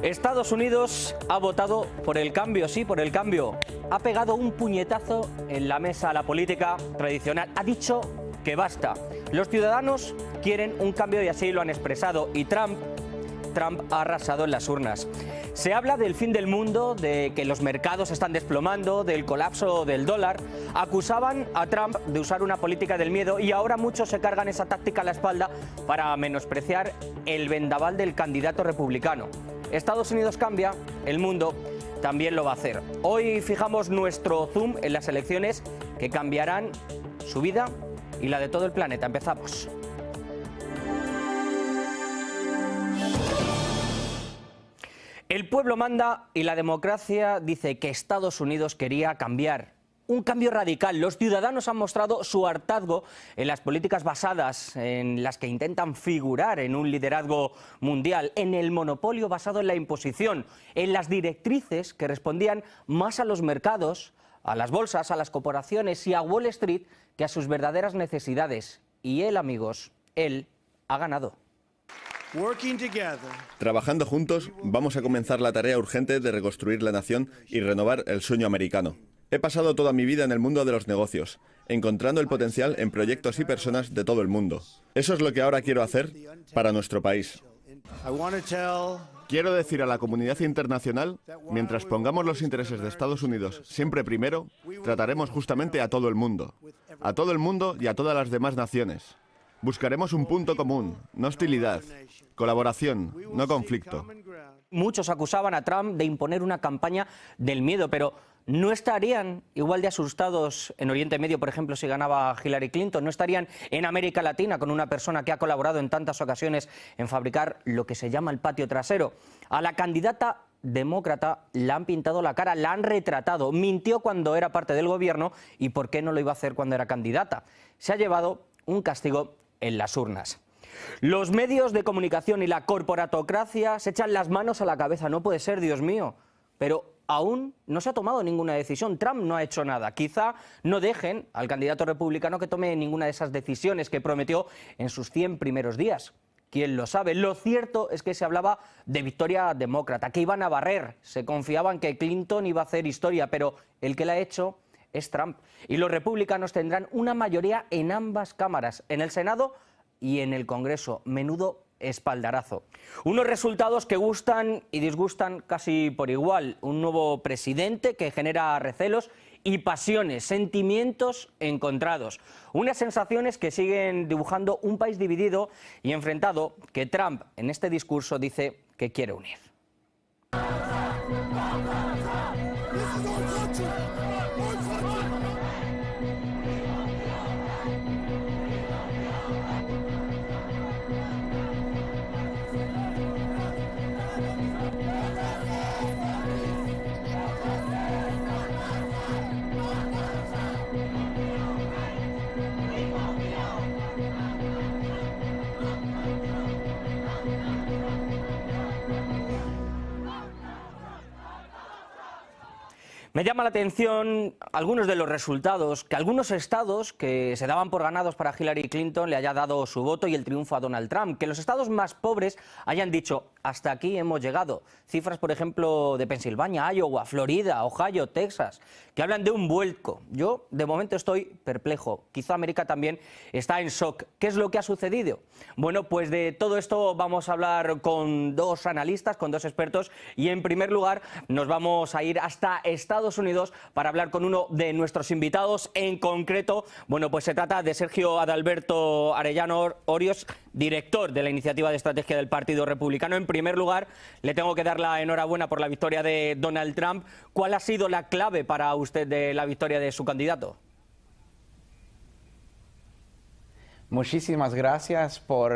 Estados Unidos ha votado por el cambio, sí, por el cambio. Ha pegado un puñetazo en la mesa a la política tradicional. Ha dicho que basta. Los ciudadanos quieren un cambio y así lo han expresado. Y Trump ha arrasado en las urnas. Se habla del fin del mundo, de que los mercados están desplomando, del colapso del dólar. Acusaban a Trump de usar una política del miedo y ahora muchos se cargan esa táctica a la espalda para menospreciar el vendaval del candidato republicano. Estados Unidos cambia, el mundo también lo va a hacer. Hoy fijamos nuestro zoom en las elecciones que cambiarán su vida y la de todo el planeta. Empezamos. El pueblo manda y la democracia dice que Estados Unidos quería cambiar. Un cambio radical. Los ciudadanos han mostrado su hartazgo en las políticas basadas en las que intentan figurar en un liderazgo mundial, en el monopolio basado en la imposición, en las directrices que respondían más a los mercados, a las bolsas, a las corporaciones y a Wall Street que a sus verdaderas necesidades. Y él, amigos, él ha ganado. Trabajando juntos, vamos a comenzar la tarea urgente de reconstruir la nación y renovar el sueño americano. He pasado toda mi vida en el mundo de los negocios, encontrando el potencial en proyectos y personas de todo el mundo. Eso es lo que ahora quiero hacer para nuestro país. Quiero decir a la comunidad internacional, mientras pongamos los intereses de Estados Unidos siempre primero, trataremos justamente a todo el mundo y a todas las demás naciones. Buscaremos un punto común, no hostilidad, colaboración, no conflicto. Muchos acusaban a Trump de imponer una campaña del miedo, pero ¿no estarían igual de asustados en Oriente Medio, por ejemplo, si ganaba Hillary Clinton? ¿No estarían en América Latina con una persona que ha colaborado en tantas ocasiones en fabricar lo que se llama el patio trasero? A la candidata demócrata le han pintado la cara, la han retratado, mintió cuando era parte del gobierno y ¿por qué no lo iba a hacer cuando era candidata? Se ha llevado un castigo en las urnas. Los medios de comunicación y la corporatocracia se echan las manos a la cabeza. No puede ser, Dios mío. Pero aún no se ha tomado ninguna decisión. Trump no ha hecho nada. Quizá no dejen al candidato republicano que tome ninguna de esas decisiones que prometió en sus 100 primeros días. ¿Quién lo sabe? Lo cierto es que se hablaba de victoria demócrata, que iban a barrer. Se confiaban que Clinton iba a hacer historia, pero el que la ha hecho es Trump. Y los republicanos tendrán una mayoría en ambas cámaras, en el Senado y en el Congreso. Menudo espaldarazo. Unos resultados que gustan y disgustan casi por igual. Un nuevo presidente que genera recelos y pasiones, sentimientos encontrados. Unas sensaciones que siguen dibujando un país dividido y enfrentado que Trump en este discurso dice que quiere unir. Me llama la atención algunos de los resultados, que algunos estados que se daban por ganados para Hillary Clinton le haya dado su voto y el triunfo a Donald Trump, que los estados más pobres hayan dicho hasta aquí hemos llegado. Cifras, por ejemplo, de Pensilvania, Iowa, Florida, Ohio, Texas, que hablan de un vuelco. Yo, de momento, estoy perplejo. Quizá América también está en shock. ¿Qué es lo que ha sucedido? Bueno, pues de todo esto vamos a hablar con dos analistas, con dos expertos, y en primer lugar nos vamos a ir hasta Estados Unidos para hablar con uno de nuestros invitados. En concreto, bueno, pues se trata de Sergio Adalberto Arellano Orios, director de la Iniciativa de Estrategia del Partido Republicano. En primer lugar, le tengo que dar la enhorabuena por la victoria de Donald Trump. ¿Cuál ha sido la clave para usted de la victoria de su candidato? Muchísimas gracias por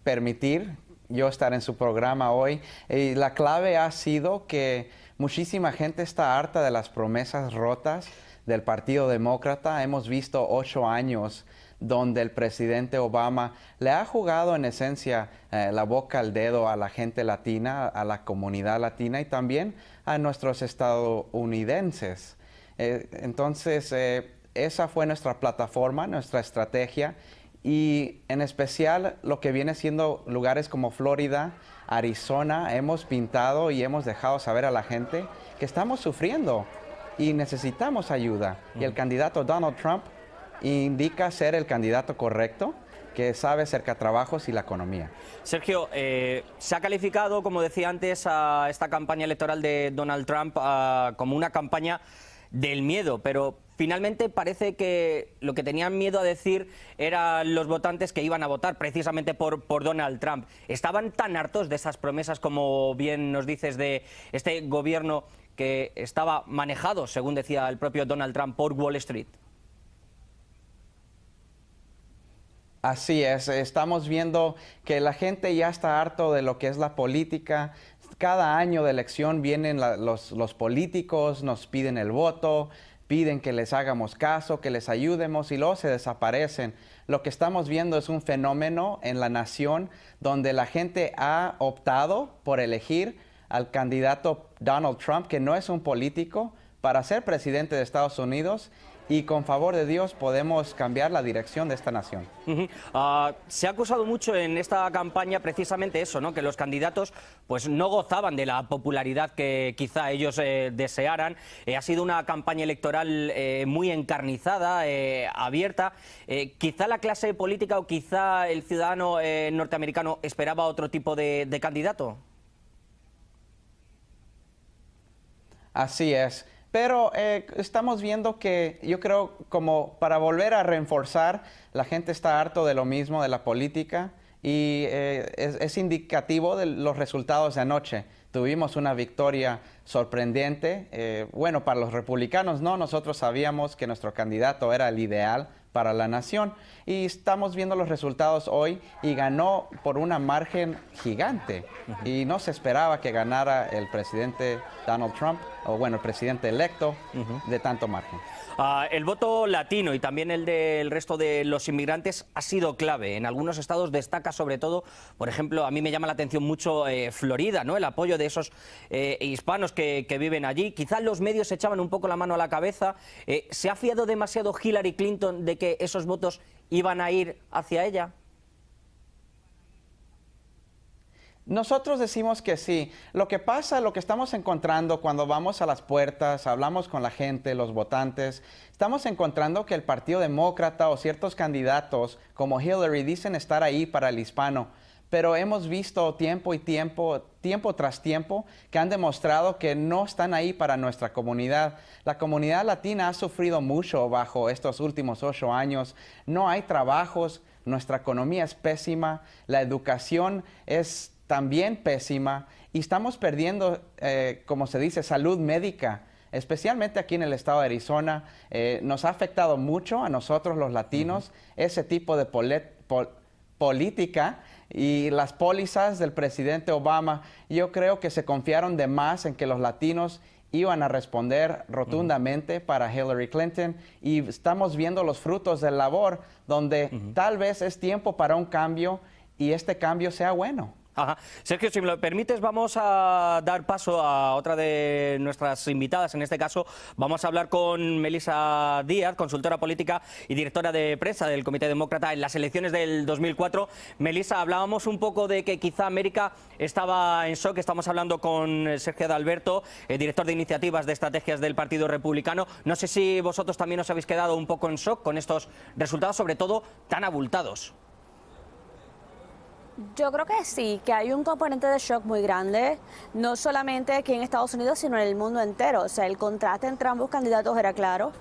permitir yo estar en su programa hoy. Y la clave ha sido que muchísima gente está harta de las promesas rotas del Partido Demócrata. Hemos visto 8 años donde el presidente Obama le ha jugado en esencia la boca al dedo a la gente latina, a la comunidad latina y también a nuestros estadounidenses. Entonces, esa fue nuestra plataforma, nuestra estrategia, y en especial lo que viene siendo lugares como Florida, Arizona, hemos pintado y hemos dejado saber a la gente que estamos sufriendo y necesitamos ayuda. Y el candidato Donald Trump indica ser el candidato correcto, que sabe cerca trabajos y la economía. Sergio, se ha calificado, como decía antes, a esta campaña electoral de Donald Trump como una campaña del miedo, pero finalmente parece que lo que tenían miedo a decir eran los votantes que iban a votar precisamente por Donald Trump. ¿Estaban tan hartos de esas promesas, como bien nos dices, de este gobierno que estaba manejado, según decía el propio Donald Trump, por Wall Street? Así es, estamos viendo que la gente ya está harto de lo que es la política. Cada año de elección vienen los políticos, nos piden el voto, piden que les hagamos caso, que les ayudemos y luego se desaparecen. Lo que estamos viendo es un fenómeno en la nación donde la gente ha optado por elegir al candidato Donald Trump, que no es un político, para ser presidente de Estados Unidos. Y con favor de Dios podemos cambiar la dirección de esta nación. Se ha acusado mucho en esta campaña precisamente eso, ¿no? Que los candidatos pues no gozaban de la popularidad que quizá ellos desearan. Ha sido una campaña electoral muy encarnizada, abierta. Quizá la clase política o quizá el ciudadano norteamericano esperaba otro tipo de candidato. Así es. Pero estamos viendo que yo creo como para volver a reforzar, la gente está harto de lo mismo, de la política, y es indicativo de los resultados de anoche. Tuvimos una victoria sorprendente. Bueno, para los republicanos no, nosotros sabíamos que nuestro candidato era el ideal para la nación y estamos viendo los resultados hoy y ganó por una margen gigante y no se esperaba que ganara el presidente Donald Trump, o bueno, el presidente electo, de tanto margen. El voto latino y también el del resto de los inmigrantes ha sido clave. En algunos estados destaca sobre todo, por ejemplo, a mí me llama la atención mucho Florida, ¿no? El apoyo de esos hispanos que viven allí. Quizás los medios echaban un poco la mano a la cabeza. ¿Se ha fiado demasiado Hillary Clinton de que esos votos iban a ir hacia ella? Nosotros decimos que sí. Lo que pasa, lo que estamos encontrando cuando vamos a las puertas, hablamos con la gente, los votantes, estamos encontrando que el Partido Demócrata o ciertos candidatos como Hillary dicen estar ahí para el hispano, pero hemos visto tiempo tras tiempo, que han demostrado que no están ahí para nuestra comunidad. La comunidad latina ha sufrido mucho bajo estos últimos 8 años. No hay trabajos, nuestra economía es pésima, la educación es también pésima y estamos perdiendo, como se dice, salud médica, especialmente aquí en el estado de Arizona. Nos ha afectado mucho a nosotros los latinos ese tipo de política y las pólizas del presidente Obama. Yo creo que se confiaron de más en que los latinos iban a responder rotundamente para Hillary Clinton y estamos viendo los frutos del labor donde tal vez es tiempo para un cambio y este cambio sea bueno. Ajá. Sergio, si me lo permites, vamos a dar paso a otra de nuestras invitadas. En este caso, vamos a hablar con Melissa Díaz, consultora política y directora de prensa del Comité Demócrata en las elecciones del 2004. Melissa, hablábamos un poco de que quizá América estaba en shock. Estamos hablando con Sergio Adalberto, director de iniciativas de estrategias del Partido Republicano. No sé si vosotros también os habéis quedado un poco en shock con estos resultados, sobre todo tan abultados. Yo creo que sí, que hay un componente de shock muy grande, no solamente aquí en Estados Unidos, sino en el mundo entero. O sea, el contraste entre ambos candidatos era claro.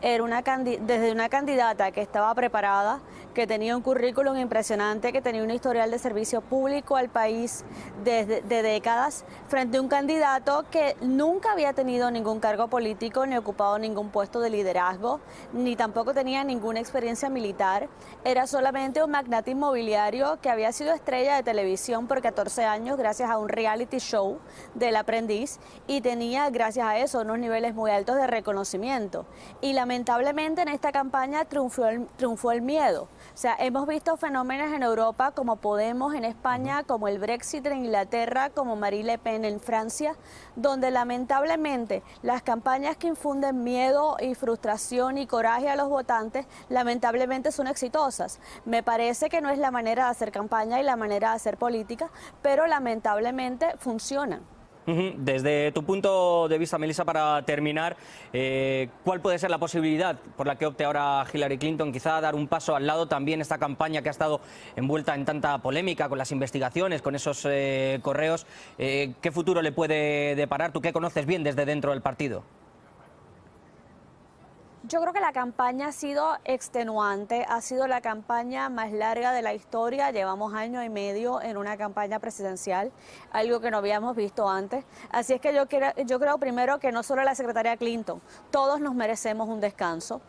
Era desde una candidata que estaba preparada, que tenía un currículum impresionante, que tenía un historial de servicio público al país de décadas, frente a un candidato que nunca había tenido ningún cargo político, ni ocupado ningún puesto de liderazgo, ni tampoco tenía ninguna experiencia militar. Era solamente un magnate inmobiliario que había sido estrella de televisión por 14 años gracias a un reality show del Aprendiz y tenía, gracias a eso, unos niveles muy altos de reconocimiento. Y lamentablemente en esta campaña triunfó el miedo. O sea, hemos visto fenómenos en Europa como Podemos en España, como el Brexit en Inglaterra, como Marine Le Pen en Francia, donde lamentablemente las campañas que infunden miedo y frustración y coraje a los votantes, lamentablemente son exitosas. Me parece que no es la manera de hacer campaña y la manera de hacer política, pero lamentablemente funcionan. Desde tu punto de vista, Melissa, para terminar, ¿cuál puede ser la posibilidad por la que opte ahora Hillary Clinton? Quizá dar un paso al lado también esta campaña que ha estado envuelta en tanta polémica con las investigaciones, con esos correos. ¿Qué futuro le puede deparar? ¿Tú qué conoces bien desde dentro del partido? Yo creo que la campaña ha sido extenuante, ha sido la campaña más larga de la historia. Llevamos año y medio en una campaña presidencial, algo que no habíamos visto antes. Así es que yo creo primero que no solo la secretaria Clinton, todos nos merecemos un descanso.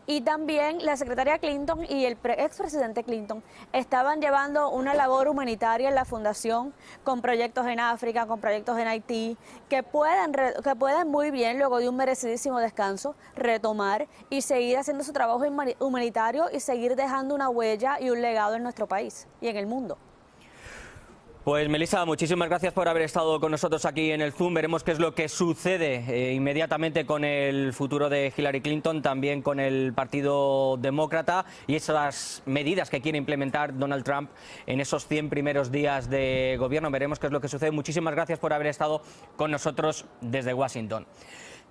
Y también la secretaria Clinton y el expresidente Clinton estaban llevando una labor humanitaria en la fundación con proyectos en África, con proyectos en Haití, que pueden muy bien, luego de un merecidísimo descanso, retomar y seguir haciendo su trabajo humanitario y seguir dejando una huella y un legado en nuestro país y en el mundo. Pues Melissa, muchísimas gracias por haber estado con nosotros aquí en el Zoom. Veremos qué es lo que sucede inmediatamente con el futuro de Hillary Clinton, también con el Partido Demócrata y esas medidas que quiere implementar Donald Trump en esos 100 primeros días de gobierno. Veremos qué es lo que sucede. Muchísimas gracias por haber estado con nosotros desde Washington.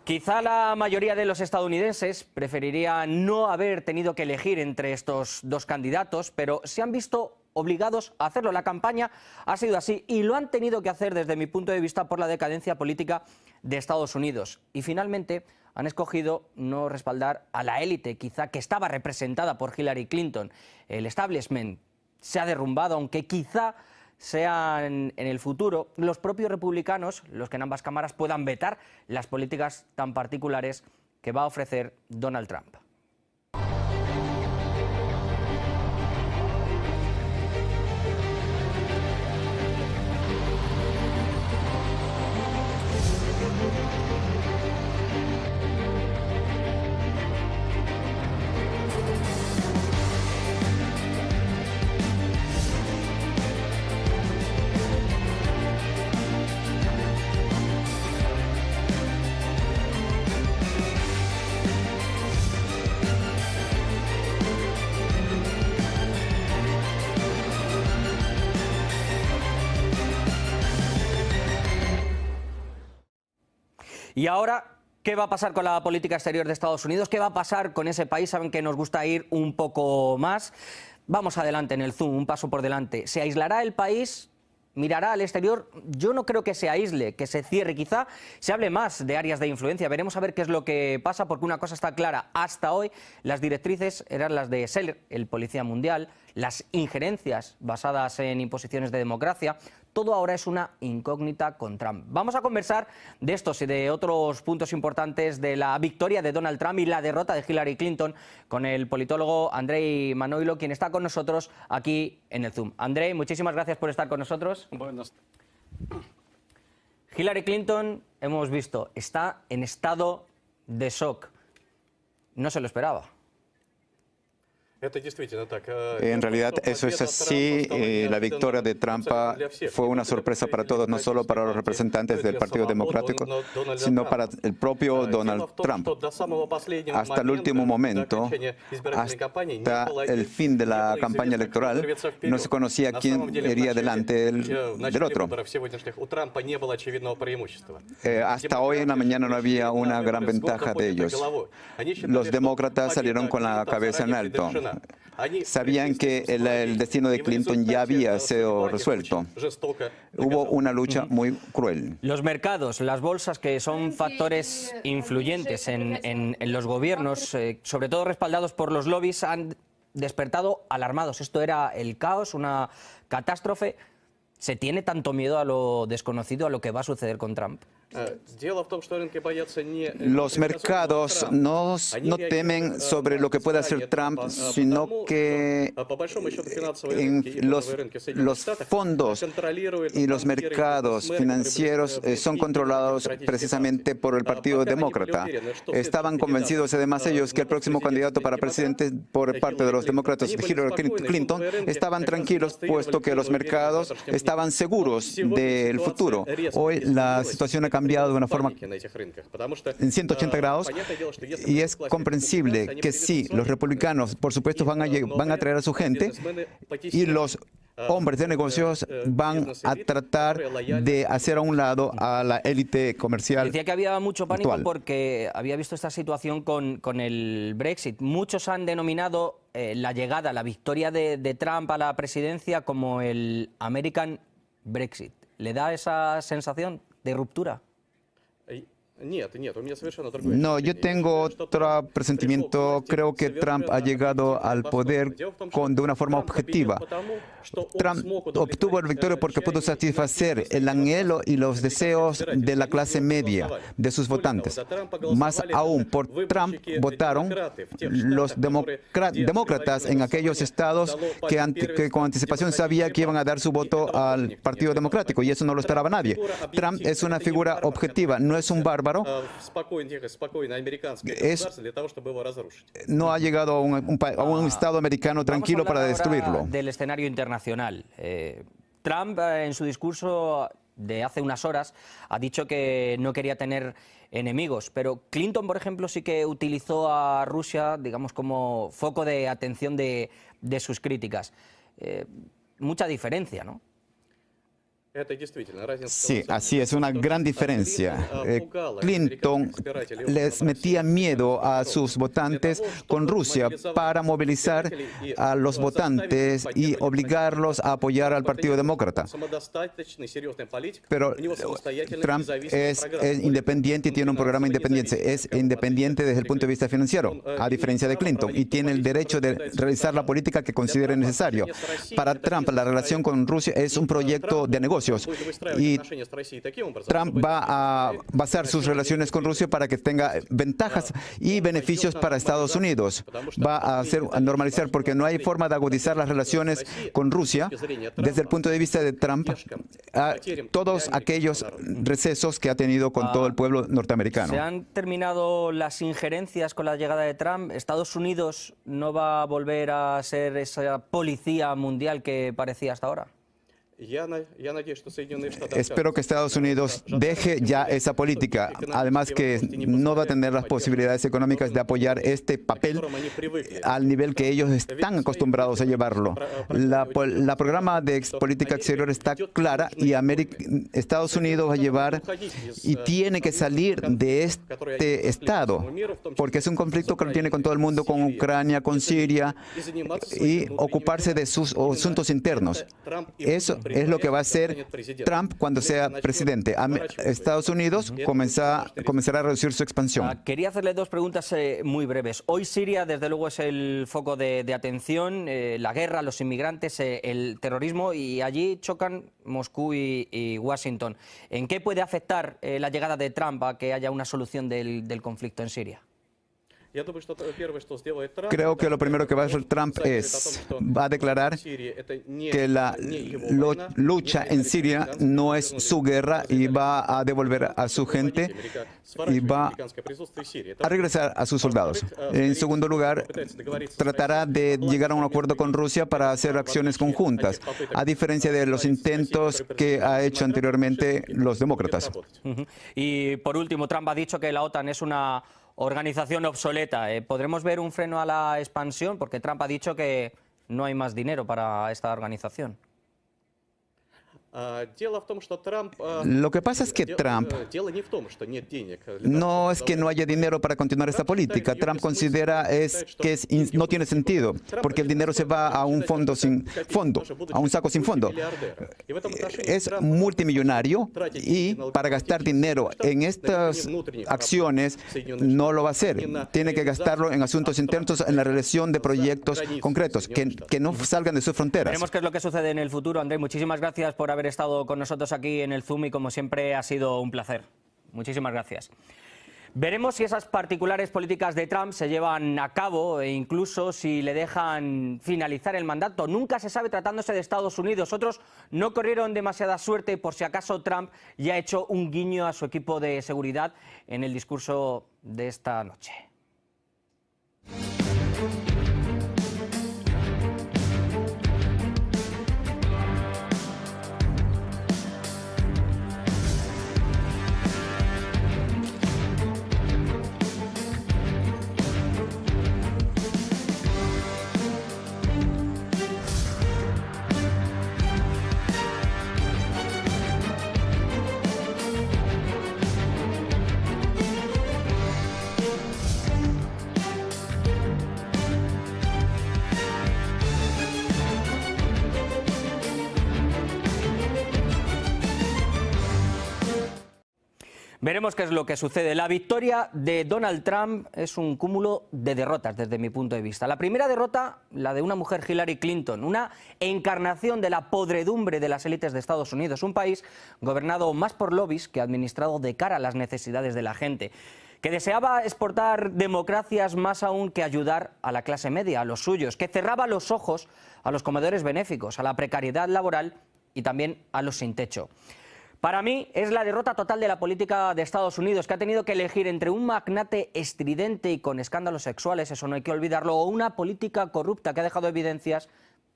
Quizá la mayoría de los estadounidenses preferiría no haber tenido que elegir entre estos dos candidatos, pero se han visto obligados a hacerlo. La campaña ha sido así y lo han tenido que hacer desde mi punto de vista por la decadencia política de Estados Unidos. Y finalmente han escogido no respaldar a la élite, quizá que estaba representada por Hillary Clinton. El establishment se ha derrumbado, aunque quizá sean en el futuro los propios republicanos los que en ambas cámaras puedan vetar las políticas tan particulares que va a ofrecer Donald Trump. Y ahora, ¿qué va a pasar con la política exterior de Estados Unidos? ¿Qué va a pasar con ese país? Saben que nos gusta ir un poco más. Vamos adelante en el Zoom, un paso por delante. ¿Se aislará el país? ¿Mirará al exterior? Yo no creo que se aísle, que se cierre. Quizá se hable más de áreas de influencia. Veremos a ver qué es lo que pasa, porque una cosa está clara. Hasta hoy las directrices eran las de Seller, el policía mundial, las injerencias basadas en imposiciones de democracia. Todo ahora es una incógnita con Trump. Vamos a conversar de estos y de otros puntos importantes de la victoria de Donald Trump y la derrota de Hillary Clinton con el politólogo Andrei Manoilo, quien está con nosotros aquí en el Zoom. Andrei, muchísimas gracias por estar con nosotros. Buenos. Hillary Clinton, hemos visto, está en estado de shock. No se lo esperaba. En realidad eso es así. La victoria de Trump fue una sorpresa para todos, no solo para los representantes del Partido Democrático, sino para el propio Donald Trump. Hasta el último momento, hasta el fin de la campaña electoral, no se conocía quién iría delante del otro. Hasta hoy en la mañana no había una gran ventaja de ellos. Los demócratas salieron con la cabeza en alto. Sabían que el destino de Clinton ya había sido resuelto. Hubo una lucha muy cruel. Los mercados, las bolsas, que son factores influyentes en los gobiernos, sobre todo respaldados por los lobbies, han despertado alarmados. Esto era el caos, una catástrofe. ¿Se tiene tanto miedo a lo desconocido, a lo que va a suceder con Trump? Los mercados no temen sobre lo que pueda hacer Trump, sino que los fondos y los mercados financieros son controlados precisamente por el Partido Demócrata. Estaban convencidos además ellos que el próximo candidato para presidente por parte de los demócratas, Hillary Clinton, estaban tranquilos puesto que los mercados estaban seguros del futuro. Hoy la situación ha cambiado de una forma en 180 grados y es comprensible que sí, los republicanos por supuesto van a traer a su gente y los hombres de negocios van a tratar de hacer a un lado a la élite comercial. Decía que había mucho pánico actual. porque había visto esta situación con el Brexit. Muchos han denominado la llegada, la victoria de Trump a la presidencia como el American Brexit. ¿Le da esa sensación de ruptura? No, yo tengo otro presentimiento. Creo que Trump ha llegado al poder de una forma objetiva. Trump obtuvo la victoria porque pudo satisfacer el anhelo y los deseos de la clase media, de sus votantes. Más aún, por Trump votaron los demócratas en aquellos estados que con anticipación sabía que iban a dar su voto al Partido Democrático, y eso no lo esperaba nadie. Trump es una figura objetiva, no es un bárbaro. No ha llegado a un Estado americano tranquilo para destruirlo. Del escenario internacional. Trump, en su discurso de hace unas horas, ha dicho que no quería tener enemigos, pero Clinton, por ejemplo, sí que utilizó a Rusia, digamos, como foco de atención de sus críticas. Mucha diferencia, ¿no? Sí, así es, una gran diferencia. Clinton les metía miedo a sus votantes con Rusia para movilizar a los votantes y obligarlos a apoyar al Partido Demócrata. Pero Trump es independiente y tiene un programa independiente. Es independiente desde el punto de vista financiero, a diferencia de Clinton, y tiene el derecho de realizar la política que considere necesario. Para Trump, la relación con Rusia es un proyecto de negocios. Y Trump va a basar sus relaciones con Rusia para que tenga ventajas y beneficios para Estados Unidos. Va a normalizar, porque no hay forma de agudizar las relaciones con Rusia desde el punto de vista de Trump a todos aquellos recesos que ha tenido con todo el pueblo norteamericano. ¿Se han terminado las injerencias con la llegada de Trump? ¿Estados Unidos no va a volver a ser esa policía mundial que parecía hasta ahora? Espero que Estados Unidos deje ya esa política, además que no va a tener las posibilidades económicas de apoyar este papel al nivel que ellos están acostumbrados a llevarlo. La programa de política exterior está clara y Estados Unidos va a llevar y tiene que salir de este estado, porque es un conflicto que lo tiene con todo el mundo, con Ucrania, con Siria, y ocuparse de sus asuntos internos. Eso es lo que va a hacer Trump cuando sea presidente. Estados Unidos comenzará a reducir su expansión. Quería hacerle dos preguntas muy breves. Hoy Siria, desde luego, es el foco de atención, la guerra, los inmigrantes, el terrorismo, y allí chocan Moscú y Washington. ¿En qué puede afectar la llegada de Trump a que haya una solución del conflicto en Siria? Creo que lo primero que va a hacer Trump va a declarar que la lucha en Siria no es su guerra, y va a devolver a su gente y va a regresar a sus soldados. En segundo lugar, tratará de llegar a un acuerdo con Rusia para hacer acciones conjuntas, a diferencia de los intentos que ha hecho anteriormente los demócratas. Y por último, Trump ha dicho que la OTAN es una organización obsoleta. ¿Podremos ver un freno a la expansión? Porque Trump ha dicho que no hay más dinero para esta organización. Lo que pasa es que Trump no es que no haya dinero para continuar esta política. Trump considera que no tiene sentido, porque el dinero se va a un fondo sin fondo, a un saco sin fondo. Es multimillonario y para gastar dinero en estas acciones no lo va a hacer. Tiene que gastarlo en asuntos internos, en la realización de proyectos concretos que no salgan de sus fronteras. Veremos qué es lo que sucede en el futuro. Andrei, muchísimas gracias por haber estado con nosotros aquí en el Zoom y como siempre ha sido un placer. Muchísimas gracias. Veremos si esas particulares políticas de Trump se llevan a cabo e incluso si le dejan finalizar el mandato. Nunca se sabe tratándose de Estados Unidos. Otros no corrieron demasiada suerte por si acaso Trump ya ha hecho un guiño a su equipo de seguridad en el discurso de esta noche. Veremos qué es lo que sucede. La victoria de Donald Trump es un cúmulo de derrotas desde mi punto de vista. La primera derrota, la de una mujer, Hillary Clinton, una encarnación de la podredumbre de las élites de Estados Unidos, un país gobernado más por lobbies que administrado de cara a las necesidades de la gente, que deseaba exportar democracias más aún que ayudar a la clase media, a los suyos, que cerraba los ojos a los comedores benéficos, a la precariedad laboral y también a los sin techo. Para mí es la derrota total de la política de Estados Unidos, que ha tenido que elegir entre un magnate estridente y con escándalos sexuales, eso no hay que olvidarlo, o una política corrupta que ha dejado evidencias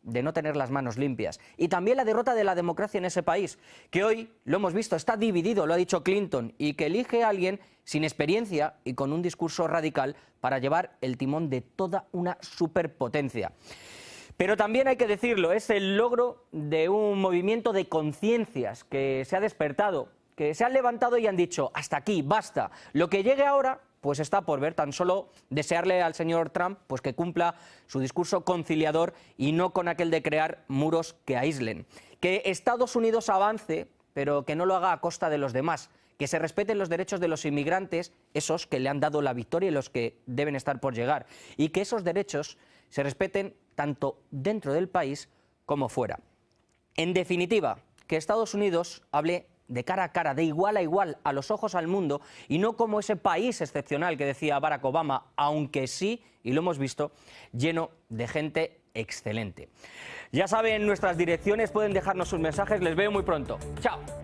de no tener las manos limpias. Y también la derrota de la democracia en ese país, que hoy, lo hemos visto, está dividido, lo ha dicho Clinton, y que elige a alguien sin experiencia y con un discurso radical para llevar el timón de toda una superpotencia. Pero también hay que decirlo, es el logro de un movimiento de conciencias que se ha despertado, que se han levantado y han dicho, hasta aquí, basta. Lo que llegue ahora, pues está por ver. Tan solo desearle al señor Trump pues que cumpla su discurso conciliador y no con aquel de crear muros que aíslen. Que Estados Unidos avance, pero que no lo haga a costa de los demás. Que se respeten los derechos de los inmigrantes, esos que le han dado la victoria y los que deben estar por llegar. Y que esos derechos se respeten tanto dentro del país como fuera. En definitiva, que Estados Unidos hable de cara a cara, de igual a igual, a los ojos al mundo, y no como ese país excepcional que decía Barack Obama, aunque sí, y lo hemos visto, lleno de gente excelente. Ya saben, nuestras direcciones, pueden dejarnos sus mensajes, les veo muy pronto. ¡Chao!